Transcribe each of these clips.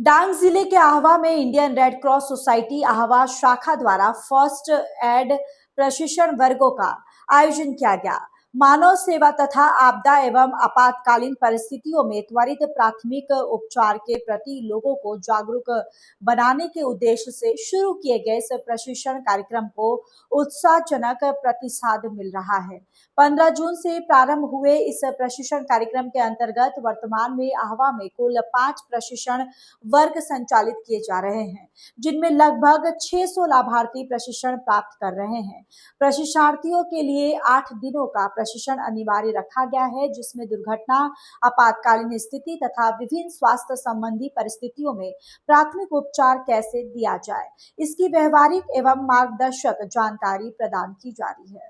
डांग जिले के आहवा में Indian red cross society Ahwa शाखा द्वारा फर्स्ट एड प्रशिक्षण वर्गों का आयोजन किया गया। मानव सेवा तथा आपदा एवं आपातकालीन परिस्थितियों में त्वरित प्राथमिक उपचार के प्रति लोगों को जागरूक बनाने के उद्देश्य से शुरू किए गए इस प्रशिक्षण कार्यक्रम को उत्साहजनक प्रतिसाद मिल रहा है। 15 जून से प्रारंभ हुए इस प्रशिक्षण कार्यक्रम के अंतर्गत वर्तमान में आहवा में कुल 5 प्रशिक्षण वर्ग संचालित किए जा रहे हैं, जिनमें लगभग 600 लाभार्थी प्रशिक्षण प्राप्त कर रहे हैं। प्रशिक्षणार्थियों के लिए 8 दिनों का प्रशिक्षण अनिवार्य रखा गया है, जिसमें दुर्घटना, आपातकालीन स्थिति तथा विभिन्न स्वास्थ्य संबंधी परिस्थितियों में प्राथमिक उपचार कैसे दिया जाए, इसकी व्यवहारिक एवं मार्गदर्शक जानकारी प्रदान की जा रही है।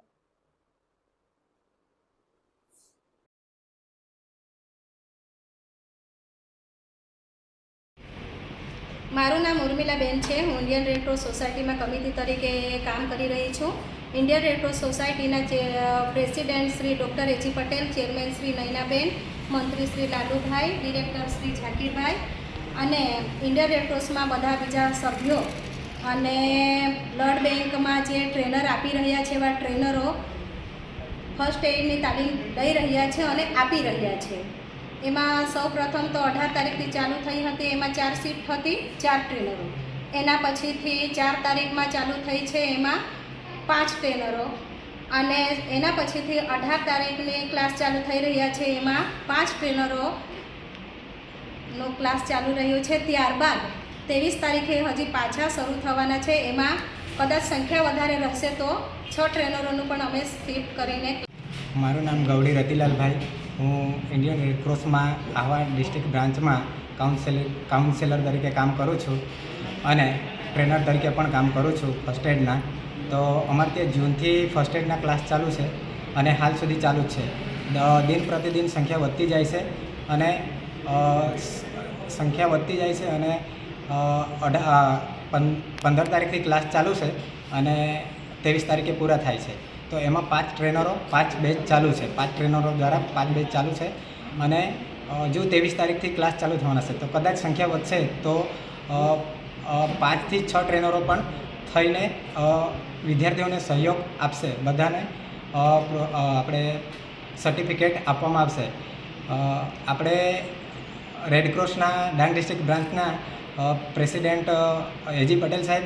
મારું નામ ઉર્મિલાબેન છે। હું ઇન્ડિયન રેડ ક્રોસ સોસાયટીમાં કમિટી તરીકે કામ કરી રહી છું। ઇન્ડિયન રેડ ક્રોસ સોસાયટીના પ્રેસિડેન્ટ શ્રી ડૉક્ટર એજી પટેલ, ચેરમેન શ્રી નયનાબેન, મંત્રી શ્રી લાલુભાઈ, ડિરેક્ટર શ્રી ઝાકીરભાઈ અને ઇન્ડિયન રેડ ક્રોસમાં બધા બીજા સભ્યો અને બ્લડ બેંકમાં જે ટ્રેનર આપી રહ્યા છે એવા ટ્રેનરો ફર્સ્ટ એડની તાલીમ લઈ રહ્યા છે અને આપી રહ્યા છે। એમાં સૌ પ્રથમ તો 18 તારીખથી ચાલુ થઈ હતી। એમાં 4 શિફ્ટ હતી, 4 ટ્રેનરો। એના પછીથી 4 તારીખમાં ચાલુ થઈ છે, એમાં 5 ટ્રેનરો અને એના પછીથી 18 તારીખની ક્લાસ ચાલુ થઈ રહ્યા છે, એમાં 5 ટ્રેનરોનો ક્લાસ ચાલુ રહ્યો છે। ત્યારબાદ 23 તારીખે હજી પાછા શરૂ થવાના છે। એમાં કદાચ સંખ્યા વધારે રહેશે તો 6 ટ્રેનરોનું પણ અમે શિફ્ટ કરીને। મારું નામ ગવડી રતિલાલભાઈ। હું ઇન્ડિયન રેડ ક્રોસમાં આહવા ડિસ્ટ્રિક્ટ બ્રાન્ચમાં કાઉન્સેલર તરીકે કામ કરું છું અને ટ્રેનર તરીકે પણ કામ કરું છું ફર્સ્ટ એડના। તો અમારે ત્યાં જૂનથી ફર્સ્ટ એડના ક્લાસ ચાલુ છે અને હાલ સુધી ચાલુ જ છે। દિન પ્રતિદિન સંખ્યા વધતી જાય છે અને સંખ્યા વધતી જાય છે અને 15 તારીખથી ક્લાસ ચાલુ છે અને 23 તારીખે પૂરા થાય છે। તો એમાં 5 ટ્રેનરો, 5 બેચ ચાલુ છે। 5 ટ્રેનરો દ્વારા 5 બેચ ચાલુ છે અને જો 23 તારીખથી ક્લાસ ચાલુ થવાના છે, તો કદાચ સંખ્યા વધશે તો 5 થી 6 ટ્રેનરો પણ થઈને વિદ્યાર્થીઓને સહયોગ આપશે। બધાને આપણે સર્ટિફિકેટ આપવામાં આવશે। આપણે રેડ ક્રોસના ડાંગ ડિસ્ટ્રિક્ટ બ્રાન્ચના પ્રેસિડેન્ટ એજી પટેલ સાહેબ